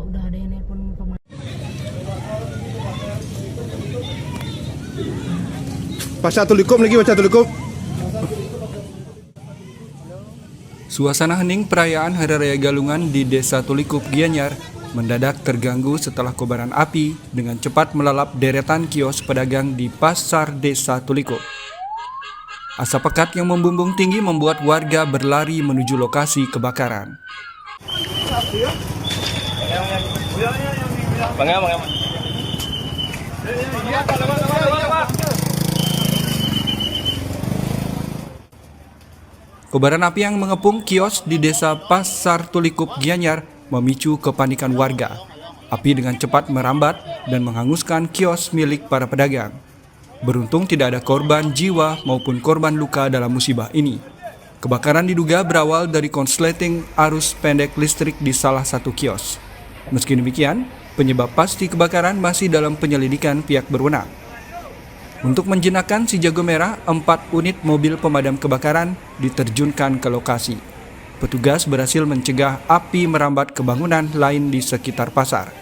Udah ada yang nelpon pemadam. Pasca Tulikum lagi, Pasca Tulikum. Suasana hening perayaan Hari Raya Galungan di Desa Tulikup, Gianyar mendadak terganggu setelah kobaran api dengan cepat melalap deretan kios pedagang di pasar Desa Tulikup. Asap pekat yang membumbung tinggi membuat warga berlari menuju lokasi kebakaran. Kobaran api yang mengepung kios di Desa Pasar Tulikup, Gianyar memicu kepanikan warga. Api dengan cepat merambat dan menghanguskan kios milik para pedagang. Beruntung tidak ada korban jiwa maupun korban luka dalam musibah ini. Kebakaran diduga berawal dari konsleting arus pendek listrik di salah satu kios. Meski demikian, penyebab pasti kebakaran masih dalam penyelidikan pihak berwenang. Untuk menjinakkan si jago merah, 4 unit mobil pemadam kebakaran diterjunkan ke lokasi. Petugas berhasil mencegah api merambat ke bangunan lain di sekitar pasar.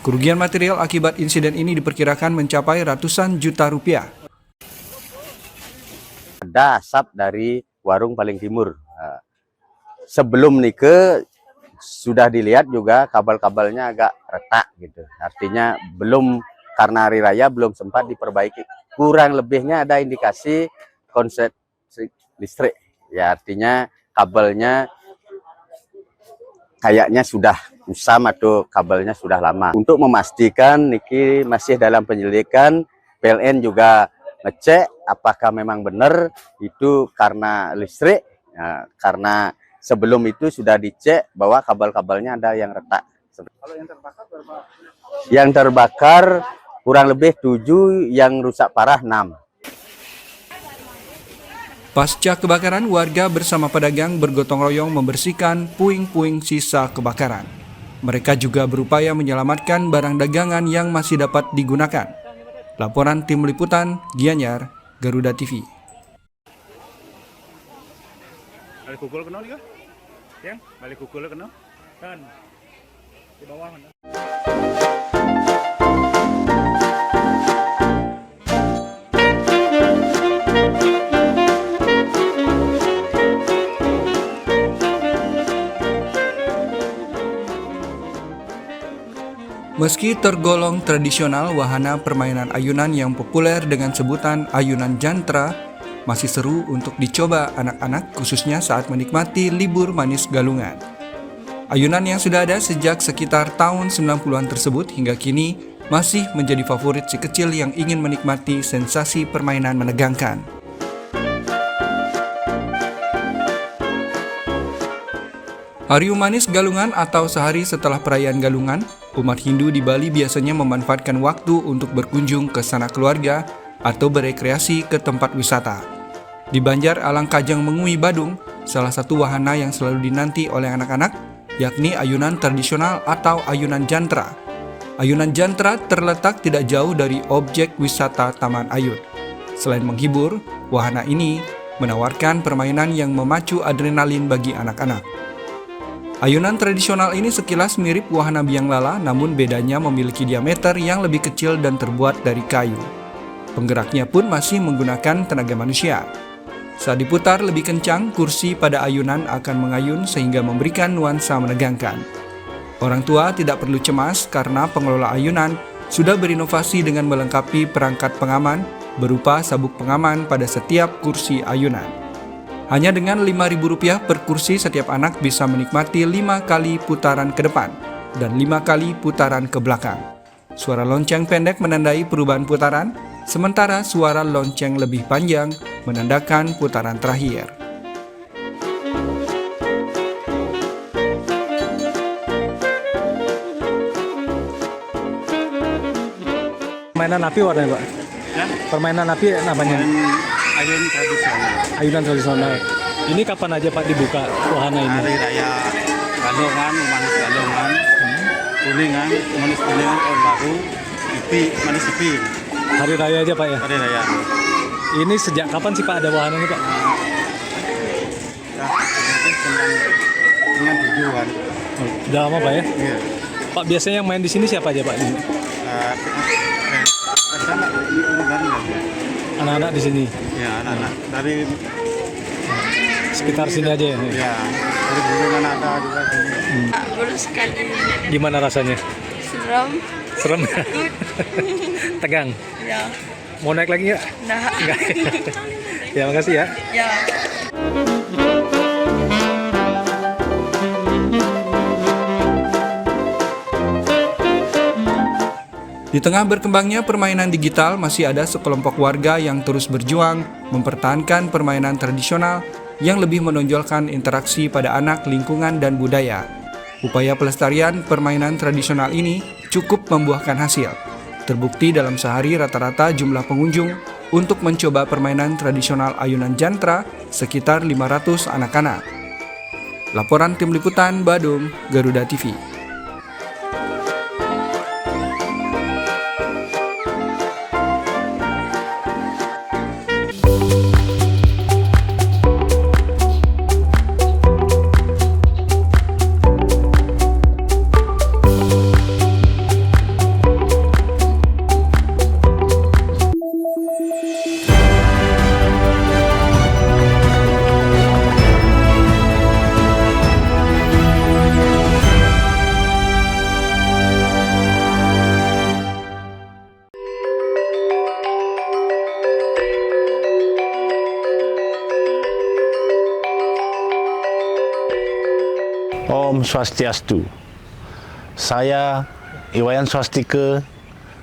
Kerugian material akibat insiden ini diperkirakan mencapai ratusan juta rupiah. Ada asap dari warung paling timur. Sebelum nike sudah dilihat juga kabel-kabelnya agak retak gitu. Artinya belum, karena hari raya belum sempat diperbaiki. Kurang lebihnya ada indikasi konslet listrik. Ya, artinya kabelnya kayaknya sudah usam atau kabelnya sudah lama. Untuk memastikan niki masih dalam penyelidikan, PLN juga ngecek apakah memang benar itu karena listrik. Ya, karena sebelum itu sudah dicek bahwa kabel-kabelnya ada yang retak. Kalau yang terbakar berapa? Yang terbakar kurang lebih 7, yang rusak parah 6. Pasca kebakaran, warga bersama pedagang bergotong royong membersihkan puing-puing sisa kebakaran. Mereka juga berupaya menyelamatkan barang dagangan yang masih dapat digunakan. Laporan Tim Liputan, Gianyar, Garuda TV. Balik kukul kena nih, yang balik kukul kena kan di bawah. Meski tergolong tradisional, wahana permainan ayunan yang populer dengan sebutan ayunan jantra masih seru untuk dicoba anak-anak, khususnya saat menikmati libur manis Galungan. Ayunan yang sudah ada sejak sekitar tahun 90-an tersebut hingga kini masih menjadi favorit si kecil yang ingin menikmati sensasi permainan menegangkan. Hari Manis Galungan atau sehari setelah perayaan Galungan, umat Hindu di Bali biasanya memanfaatkan waktu untuk berkunjung ke sanak keluarga atau berekreasi ke tempat wisata. Di Banjar Alang Kajang Mengui, Badung, salah satu wahana yang selalu dinanti oleh anak-anak yakni ayunan tradisional atau ayunan jantra. Ayunan jantra terletak tidak jauh dari objek wisata Taman Ayun. Selain menghibur, wahana ini menawarkan permainan yang memacu adrenalin bagi anak-anak. Ayunan tradisional ini sekilas mirip wahana biang lala, namun bedanya memiliki diameter yang lebih kecil dan terbuat dari kayu. Penggeraknya pun masih menggunakan tenaga manusia. Saat diputar lebih kencang, kursi pada ayunan akan mengayun sehingga memberikan nuansa menegangkan. Orang tua tidak perlu cemas karena pengelola ayunan sudah berinovasi dengan melengkapi perangkat pengaman berupa sabuk pengaman pada setiap kursi ayunan. Hanya dengan Rp5.000 per kursi, setiap anak bisa menikmati 5 kali putaran ke depan dan 5 kali putaran ke belakang. Suara lonceng pendek menandai perubahan putaran, sementara suara lonceng lebih panjang menandakan putaran terakhir. Permainan api warnanya Pak? Ya, Permainan api namanya? ayun tradisional. Ayunan tradisional. Ini kapan aja Pak dibuka wahana ini? Hari Raya Galongan, Manis Galongan, Kuningan, Manis Kuningan, Tahun Baru, Ipi, Manis Ipi. Hari raya aja Pak ya? Hari Raya. Ini sejak kapan sih Pak ada wahana ini Pak? Ya, mungkin dengan tujuan. Oh, udah lama Pak ya? Iya. Pak biasanya yang main di sini siapa aja Pak? Anak ini dari Anak-anak di sini? ya, anak-anak dari Sekitar sini aja ya? ya dari Bulungan ada juga sini. Baru sekali Gimana rasanya? seram. Serem? Tegang? Ya, Mau naik lagi nggak? nah, Nggak. Ya makasih ya. ya. Di tengah berkembangnya permainan digital, masih ada sekelompok warga yang terus berjuang mempertahankan permainan tradisional yang lebih menonjolkan interaksi pada anak, lingkungan, dan budaya. Upaya pelestarian permainan tradisional ini cukup membuahkan hasil. Terbukti dalam sehari rata-rata jumlah pengunjung untuk mencoba permainan tradisional ayunan jantra sekitar 500 anak-anak. Laporan Tim Liputan Badung, Garuda TV. Om Swastiastu. Saya Iwayan Swastika,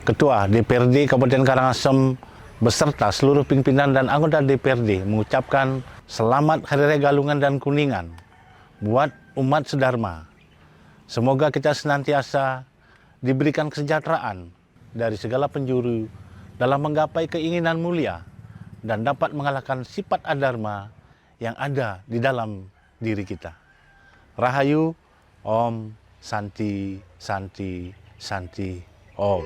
Ketua DPRD Kabupaten Karangasem beserta seluruh pimpinan dan anggota DPRD mengucapkan selamat Hari Raya Galungan dan Kuningan buat umat sedharma. Semoga kita senantiasa diberikan kesejahteraan dari segala penjuru dalam menggapai keinginan mulia dan dapat mengalahkan sifat adharma yang ada di dalam diri kita. Rahayu, Om, Santi, Santi, Santi, Om.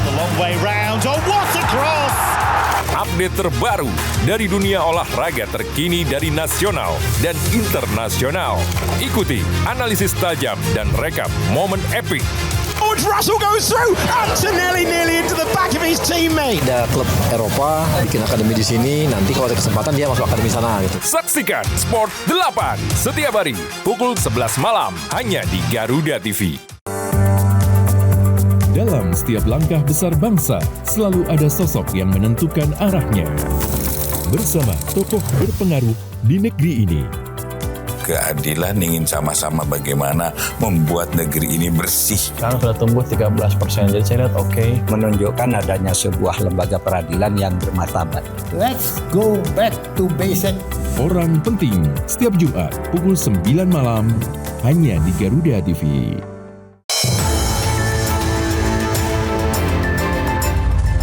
The long way round. Oh, what a cross! Update terbaru dari dunia olahraga terkini dari nasional dan internasional. Ikuti analisis tajam dan rekap momen epik. George Russell goes through. Antonelli nearly into the back of his teammate. Ada klub Eropa bikin akademi di sini, nanti kalau ada kesempatan dia masuk akademi sana gitu. Saksikan Sport 8 setiap hari pukul 11 malam hanya di Garuda TV. Dalam setiap langkah besar bangsa, selalu ada sosok yang menentukan arahnya. Bersama tokoh berpengaruh di negeri ini. Keadilan ingin sama-sama bagaimana membuat negeri ini bersih. Sekarang sudah tumbuh 13%, jadi saya lihat oke. Menunjukkan adanya sebuah lembaga peradilan yang bermartabat. Let's go back to basic. Orang penting, setiap Jumat pukul 9 malam, hanya di Garuda TV.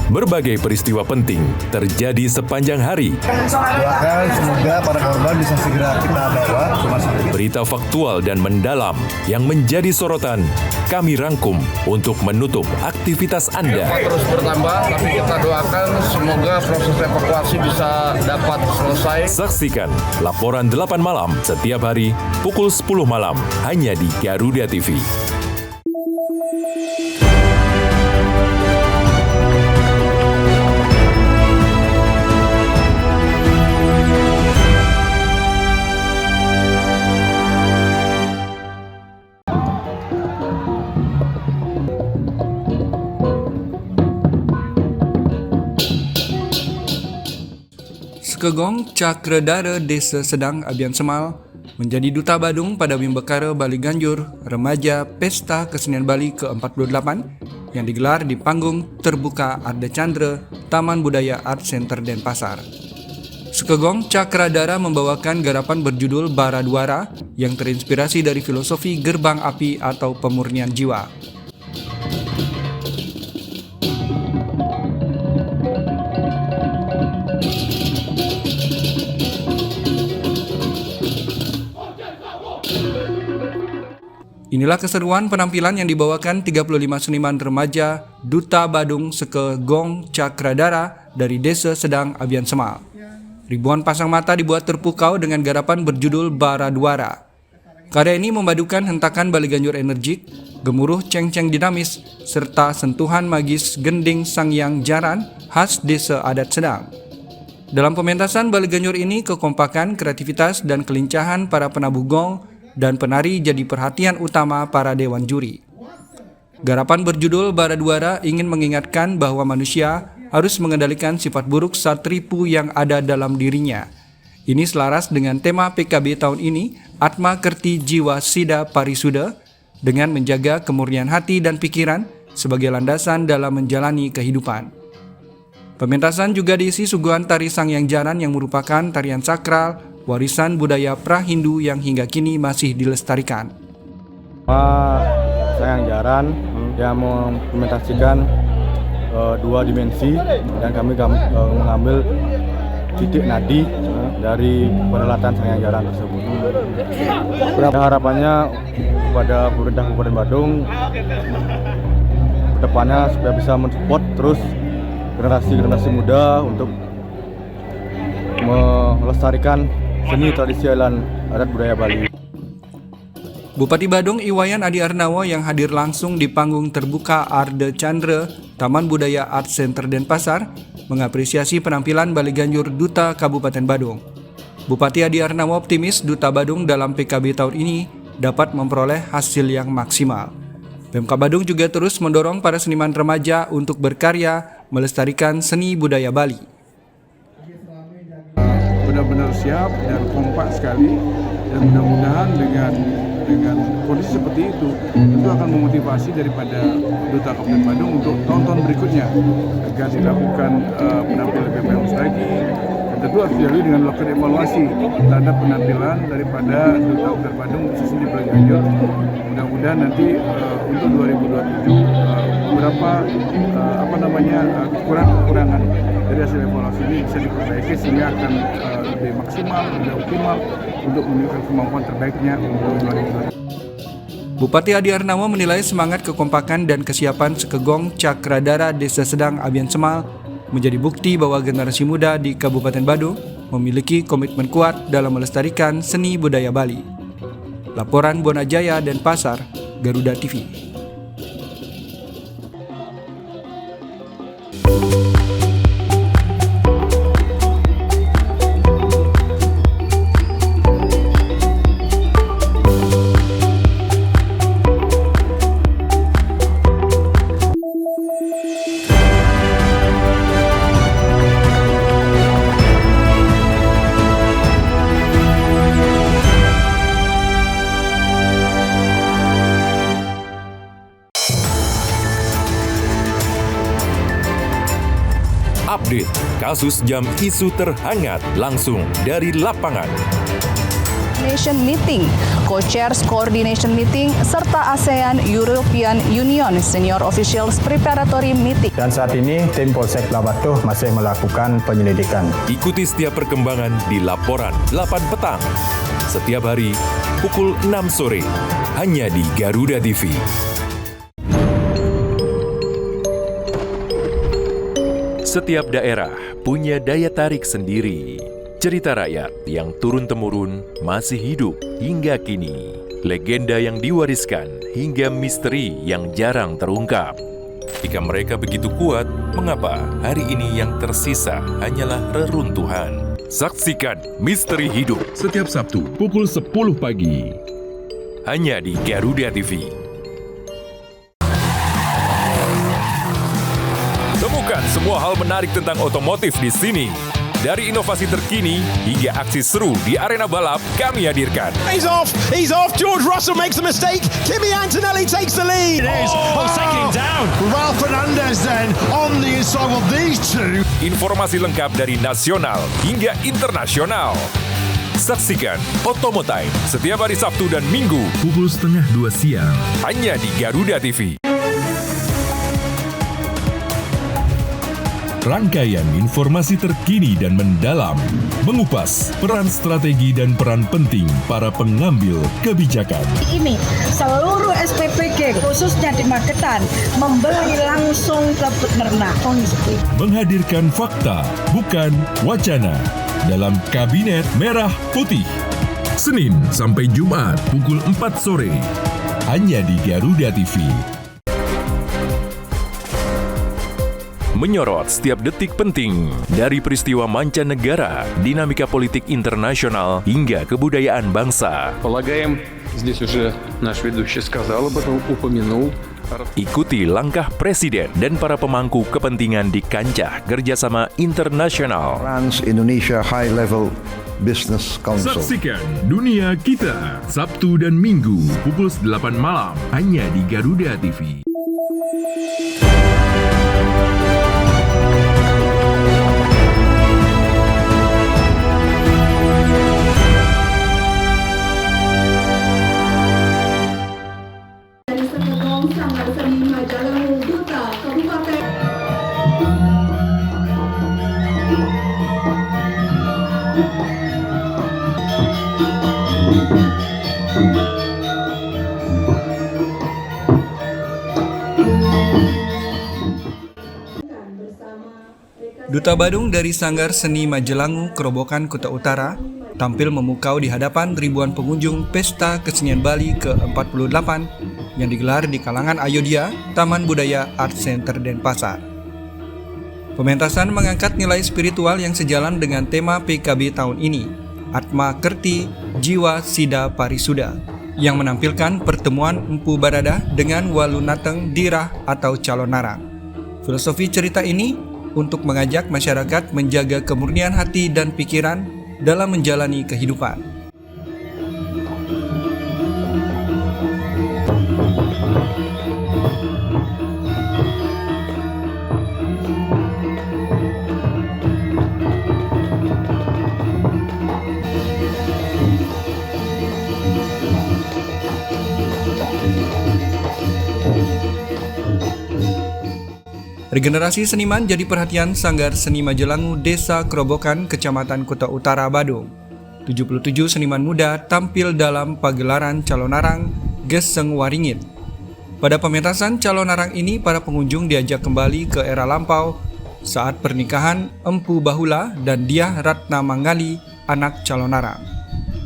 Berbagai peristiwa penting terjadi sepanjang hari. Doakan semoga para korban bisa segera kita bawa ke rumah sakit. Berita faktual dan mendalam yang menjadi sorotan kami rangkum untuk menutup aktivitas Anda. Terus bertambah, tapi kita doakan semoga proses evakuasi bisa dapat selesai. Saksikan laporan 8 malam setiap hari pukul 10 malam hanya di Garuda TV. Sekegong Cakredara Desa Sedang Abian Semal menjadi Duta Badung pada Wimbekara Bali Ganjur Remaja Pesta Kesenian Bali ke-48 yang digelar di panggung terbuka Arda Chandra Taman Budaya Art Center Denpasar. Sekegong Cakradara membawakan garapan berjudul Baradwara yang terinspirasi dari filosofi gerbang api atau pemurnian jiwa. Inilah keseruan penampilan yang dibawakan 35 seniman remaja Duta Badung Sekegong Cakradara dari Desa Sedang Abian Semal. Ribuan pasang mata dibuat terpukau dengan garapan berjudul Baradwara. Karya ini memadukan hentakan Bali Ganjur energik, gemuruh ceng-ceng dinamis, serta sentuhan magis gending Sangyang Jaran khas Desa Adat Sedang. Dalam pementasan Bali Ganjur ini, kekompakan, kreativitas, dan kelincahan para penabuh gong dan penari jadi perhatian utama para dewan juri. Garapan berjudul Baradwara ingin mengingatkan bahwa manusia harus mengendalikan sifat buruk satripu yang ada dalam dirinya. Ini selaras dengan tema PKB tahun ini, Atma Kerti Jiwa Sida Parisuda, dengan menjaga kemurnian hati dan pikiran sebagai landasan dalam menjalani kehidupan. Pementasan juga diisi suguhan tari Sangyang Jaran yang merupakan tarian sakral, warisan budaya pra-Hindu yang hingga kini masih dilestarikan. Sangyang Jaran yang mengimplementasikan dua dimensi dan kami mengambil titik nadi dari perhelatan Sangyang Jaran tersebut. Harapannya kepada pemerintah Kabupaten Badung kedepannya supaya bisa mensupport terus generasi muda untuk melestarikan seni tradisi adat budaya Bali. Bupati Badung Iwayan Adi Arnawo yang hadir langsung di panggung terbuka Arda Chandra Taman Budaya Art Center Denpasar mengapresiasi penampilan Bali Ganjur Duta Kabupaten Badung. Bupati Adi Arnawo optimis Duta Badung dalam PKB tahun ini dapat memperoleh hasil yang maksimal. Pemkab Badung juga terus mendorong para seniman remaja untuk berkarya melestarikan seni budaya Bali. Benar-benar siap dan kompak sekali, dan mudah-mudahan dengan kondisi seperti itu akan memotivasi daripada Duta Kabupaten Badung untuk tahun-tahun berikutnya agar dilakukan penampilan lebih bagus lagi, dan tentu harus dilalui dengan melakukan evaluasi terhadap penampilan daripada Duta Kabupaten Badung khususnya di Bali Ganjur. Mudah-mudahan nanti untuk 2027 beberapa kekurangan dari hasil evaluasi ini bisa diperbaiki sehingga akan lebih maksimal, lebih optimal untuk menunjukkan kemampuan terbaiknya untuk 2020. Bupati Adi Arnawo menilai semangat kekompakan dan kesiapan Sekegong Cakradara Desa Sedang Abian Semal menjadi bukti bahwa generasi muda di Kabupaten Badung memiliki komitmen kuat dalam melestarikan seni budaya Bali. Laporan Bonajaya Denpasar, Garuda TV. Update kasus jam isu terhangat langsung dari lapangan. Nation Meeting, Co-Chairs Coordination Meeting, serta ASEAN European Union Senior Officials Preparatory Meeting. Dan saat ini tim Polsek Labatuh masih melakukan penyelidikan. Ikuti setiap perkembangan di Laporan 8 petang. Setiap hari pukul 6 sore, hanya di Garuda TV. Setiap daerah punya daya tarik sendiri. Cerita rakyat yang turun-temurun masih hidup hingga kini. Legenda yang diwariskan hingga misteri yang jarang terungkap. Jika mereka begitu kuat, mengapa hari ini yang tersisa hanyalah reruntuhan? Saksikan Misteri Hidup setiap Sabtu pukul 10 pagi. Hanya di Garuda TV. Temukan semua hal menarik tentang otomotif di sini. Dari inovasi terkini hingga aksi seru di arena balap kami hadirkan. He's off. George Russell makes a mistake. Kimi Antonelli takes the lead. It is. Second down. Ralph Fernandez then on the inside of these two. Informasi lengkap dari nasional hingga internasional. Saksikan Otomotive setiap hari Sabtu dan Minggu pukul 1:30 siang hanya di Garuda TV. Rangkaian informasi terkini dan mendalam, mengupas peran strategi dan peran penting para pengambil kebijakan. Ini seluruh SPPG khususnya di Magetan membeli langsung ke peternak. Menghadirkan fakta bukan wacana dalam Kabinet Merah Putih. Senin sampai Jumat pukul 4 sore hanya di Garuda TV. Menyorot setiap detik penting dari peristiwa mancanegara, dinamika politik internasional hingga kebudayaan bangsa. Полагаем, здесь уже наш ведущий сказал об этом, упомянул. Ikuti langkah Presiden dan para pemangku kepentingan di kancah kerjasama internasional. Trans Indonesia High Level Business Council. Saksikan Dunia Kita Sabtu dan Minggu pukul 8 malam hanya di Garuda TV. Duta Badung dari Sanggar Seni Majelangu, Kerobokan, Kuta Utara, tampil memukau di hadapan ribuan pengunjung Pesta Kesenian Bali ke-48 yang digelar di kalangan Ayodhya, Taman Budaya Art Center Denpasar. Pementasan mengangkat nilai spiritual yang sejalan dengan tema PKB tahun ini, Atma Kerti Jiwa Sida Parisuda, yang menampilkan pertemuan Empu Barada dengan Walunateng Dirah atau calon narang. Filosofi cerita ini untuk mengajak masyarakat menjaga kemurnian hati dan pikiran dalam menjalani kehidupan. Regenerasi seniman jadi perhatian Sanggar Seni Majelangu Desa Kerobokan, Kecamatan Kuta Utara, Badung. 77 seniman muda tampil dalam pagelaran calon narang Geseng Waringin. Pada pementasan calon narang ini, para pengunjung diajak kembali ke era lampau saat pernikahan Empu Bahula dan Diah Ratna Manggali, anak calon narang.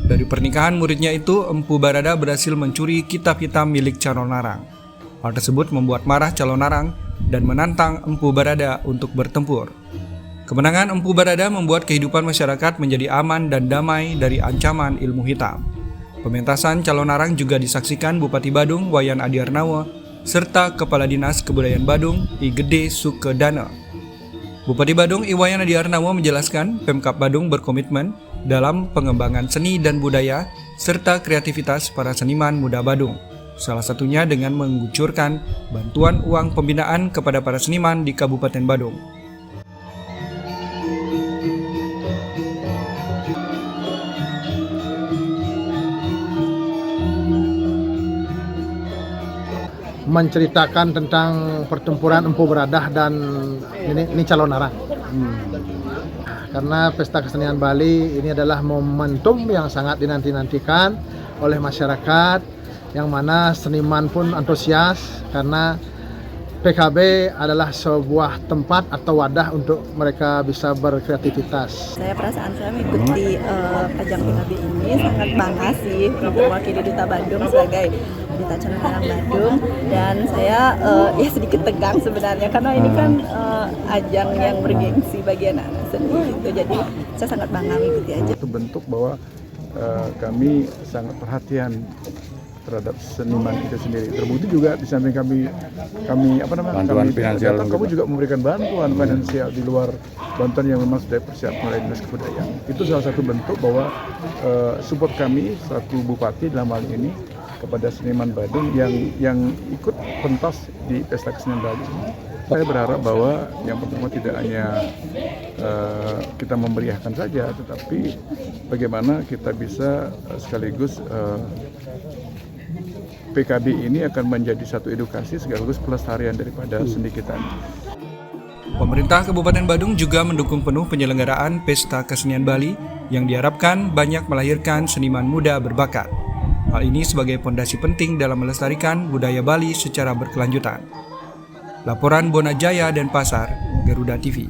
Dari pernikahan muridnya itu, Empu Barada berhasil mencuri kitab hitam milik calon narang. Hal tersebut membuat marah calon narang dan menantang Empu Barada untuk bertempur. Kemenangan Empu Barada membuat kehidupan masyarakat menjadi aman dan damai dari ancaman ilmu hitam. Pementasan calon narang juga disaksikan Bupati Badung Wayan Adiarnawa serta Kepala Dinas Kebudayaan Badung I Gede Sukedana. Bupati Badung Iwayan Adiarnawa menjelaskan Pemkab Badung berkomitmen dalam pengembangan seni dan budaya serta kreativitas para seniman muda Badung. Salah satunya dengan mengucurkan bantuan uang pembinaan kepada para seniman di Kabupaten Badung. Menceritakan tentang pertempuran Empu Baradah dan ini calon narang. Karena Pesta Kesenian Bali ini adalah momentum yang sangat dinanti-nantikan oleh masyarakat, yang mana seniman pun antusias karena PKB adalah sebuah tempat atau wadah untuk mereka bisa berkreativitas. Perasaan saya mengikuti ajang PKB ini sangat bangga sih untuk mewakili Duta Badung sebagai Duta Calon Narang Badung, dan saya ya sedikit tegang sebenarnya karena ini kan ajang yang bergengsi bagi anak-anak seni gitu. Jadi saya sangat bangga mengikuti aja. Itu bentuk bahwa kami sangat perhatian terhadap seniman itu sendiri. Terbukti juga di samping kami Bantuan finansial datang, kami juga memberikan bantuan finansial di luar bantuan yang memang sudah persiapkan oleh Dinas Kebudayaan. Itu salah satu bentuk bahwa support kami selaku bupati dalam hal ini kepada seniman Badung yang ikut pentas di Pesta Kesenian Bali. Saya berharap bahwa yang pertama tidak hanya kita memeriahkan saja, tetapi bagaimana kita bisa sekaligus PKB ini akan menjadi satu edukasi sekaligus pelestarian daripada seni kita. Pemerintah Kabupaten Badung juga mendukung penuh penyelenggaraan Pesta Kesenian Bali yang diharapkan banyak melahirkan seniman muda berbakat. Hal ini sebagai fondasi penting dalam melestarikan budaya Bali secara berkelanjutan. Laporan Bona Jaya dan Pasar, Garuda TV.